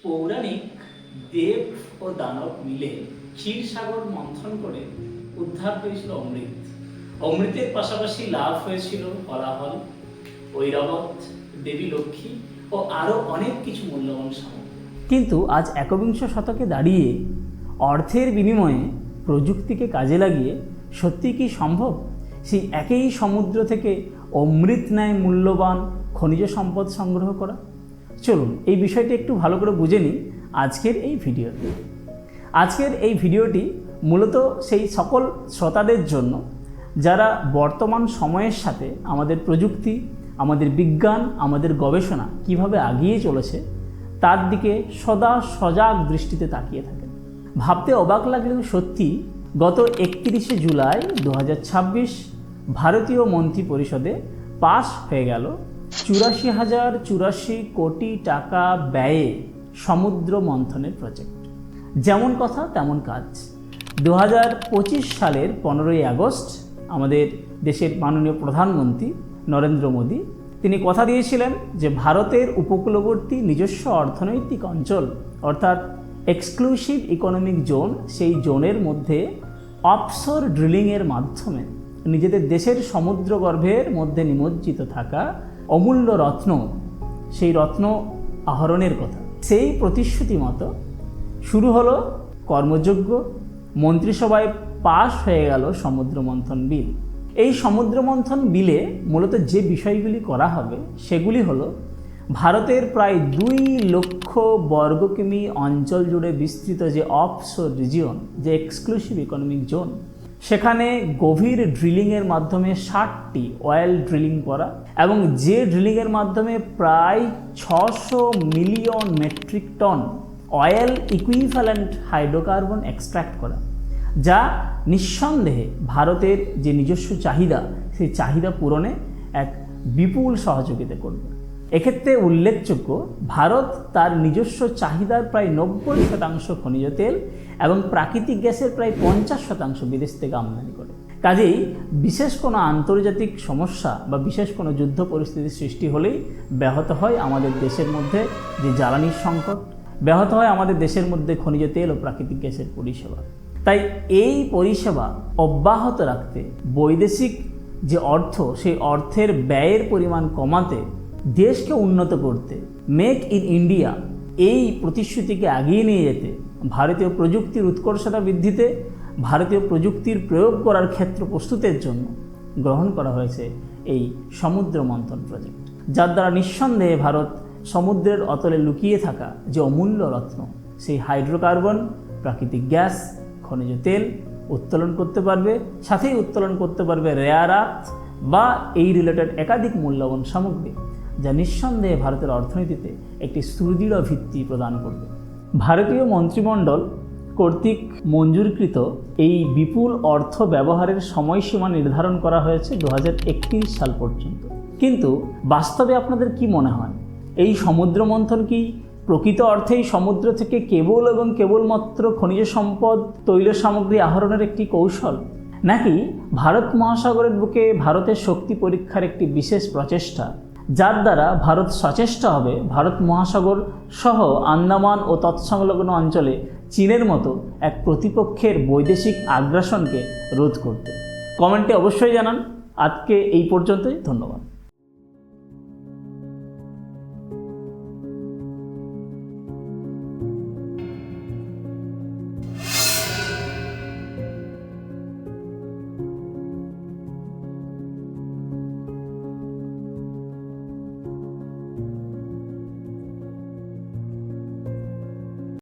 পৌরাণিক দেব ও দানব মিলে ক্ষীরসাগর মন্থন করে উদ্ধার হয়েছিল অমৃত। অমৃতের পাশাপাশি লাভ হয়েছিল হলাহল, ঐরাবত, দেবী লক্ষ্মী ও আরও অনেক কিছু মূল্যবান সামগ্রী। কিন্তু আজ একবিংশ শতকে দাঁড়িয়ে অর্থের বিনিময়ে প্রযুক্তিকে কাজে লাগিয়ে সত্যি কি সম্ভব সেই একই সমুদ্র থেকে অমৃত ন্যায় মূল্যবান খনিজ সম্পদ সংগ্রহ করা? চলুন এই বিষয়টি একটু ভালো করে বুঝে নিই আজকের এই ভিডিওতে। আজকের এই ভিডিওটি মূলত সেই সকল শ্রোতাদের জন্য যারা বর্তমান সময়ের সাথে আমাদের প্রযুক্তি, আমাদের বিজ্ঞান, আমাদের গবেষণা কিভাবে এগিয়ে চলেছে তার দিকে সদা সজাগ দৃষ্টিতে তাকিয়ে থাকেন। ভাবতে অবাক লাগলেও সত্যি, গত 31শে জুলাই 2026 ভারতীয় মন্ত্রিপরিষদে পাস হয়ে গেল 84,084 কোটি টাকা ব্যয়ে সমুদ্র মন্থনের প্রজেক্ট। যেমন কথা তেমন কাজ। 2025 সালের 15ই আগস্ট আমাদের দেশের মাননীয় প্রধানমন্ত্রী নরেন্দ্র মোদী তিনি কথা দিয়েছিলেন যে ভারতের উপকূলবর্তী নিজস্ব অর্থনৈতিক অঞ্চল অর্থাৎ এক্সক্লুসিভ ইকোনমিক জোন, সেই জোনের মধ্যে অফশোর ড্রিলিংয়ের মাধ্যমে নিজেদের দেশের সমুদ্রগর্ভের মধ্যে নিমজ্জিত থাকা অমূল্য রত্ন, সেই রত্ন আহরণের কথা। সেই প্রতিশ্রুতি মতো শুরু হলো কর্মযজ্ঞ। মন্ত্রিসভায় পাশ হয়ে গেল সমুদ্র মন্থন বিল। এই সমুদ্র মন্থন বিলে মূলত যে বিষয়গুলি করা হবে সেগুলি হলো ভারতের প্রায় 2 লক্ষ বর্গ কিমি অঞ্চল জুড়ে বিস্তৃত যে অফশোর রিজিয়ন, যে এক্সক্লুসিভ ইকোনমিক জোন, সেখানে গভীর ড্রিলিংয়ের মাধ্যমে 60টি অয়েল ড্রিলিং করা এবং যে ড্রিলিংয়ের মাধ্যমে প্রায় 600 million metric ton oil equivalent hydrocarbon extract করা, যা নিঃসন্দেহে ভারতের যে নিজস্ব চাহিদা, সেই চাহিদা পূরণে এক বিপুল সহযোগিতা করবে। এক্ষেত্রে উল্লেখযোগ্য, ভারত তার নিজস্ব চাহিদার প্রায় 90% খনিজ তেল এবং প্রাকৃতিক গ্যাসের প্রায় 50% বিদেশ থেকে আমদানি করে। কাজেই বিশেষ কোনো আন্তর্জাতিক সমস্যা বা বিশেষ কোনো যুদ্ধ পরিস্থিতির সৃষ্টি হলেই ব্যাহত হয় আমাদের দেশের মধ্যে যে জ্বালানির সংকট, ব্যাহত হয় আমাদের দেশের মধ্যে খনিজ তেল ও প্রাকৃতিক গ্যাসের পরিষেবা। তাই এই পরিষেবা অব্যাহত রাখতে বৈদেশিক যে অর্থ, সেই অর্থের ব্যয়ের পরিমাণ কমাতে, দেশকে উন্নত করতে, মেক ইন ইন্ডিয়া এই প্রতিশ্রুতিকে এগিয়ে নিয়ে যেতে, ভারতীয় প্রযুক্তির উৎকর্ষতা বৃদ্ধিতে, ভারতীয় প্রযুক্তির প্রয়োগ করার ক্ষেত্র প্রস্তুতের জন্য গ্রহণ করা হয়েছে এই সমুদ্র মন্থন প্রজেক্ট, যার দ্বারা নিঃসন্দেহে ভারত সমুদ্রের অতলে লুকিয়ে থাকা যে অমূল্য রত্ন, সেই হাইড্রোকার্বন, প্রাকৃতিক গ্যাস, খনিজ তেল উত্তোলন করতে পারবে, সাথেই উত্তোলন করতে পারবে রেয়ার আর্থ বা এই রিলেটেড একাধিক মূল্যবান সামগ্রী, যা নিঃসন্দেহে ভারতের অর্থনীতিতে একটি সুদৃঢ় ভিত্তি প্রদান করবে। ভারতীয় মন্ত্রিমণ্ডল কর্তৃক মঞ্জুরকৃত এই বিপুল অর্থ ব্যবহারের সময়সীমা নির্ধারণ করা হয়েছে 2031 সাল পর্যন্ত। কিন্তু বাস্তবে আপনাদের কি মনে হয়, এই সমুদ্র মন্থন কি প্রকৃত অর্থেই সমুদ্র থেকে কেবল এবং কেবলমাত্র খনিজ সম্পদ, তৈল সামগ্রী আহরণের একটি কৌশল, নাকি ভারত মহাসাগরের বুকে ভারতের শক্তি পরীক্ষার একটি বিশেষ প্রচেষ্টা, যার দ্বারা ভারত সচেষ্ট হবে ভারত মহাসাগর সহ আন্দামান ও তৎসংলগ্ন অঞ্চলে চীনের মতো এক প্রতিপক্ষের বৈদেশিক আগ্রাসনকে রোধ করতে? কমেন্টে অবশ্যই জানান। আজকে এই পর্যন্তই, ধন্যবাদ।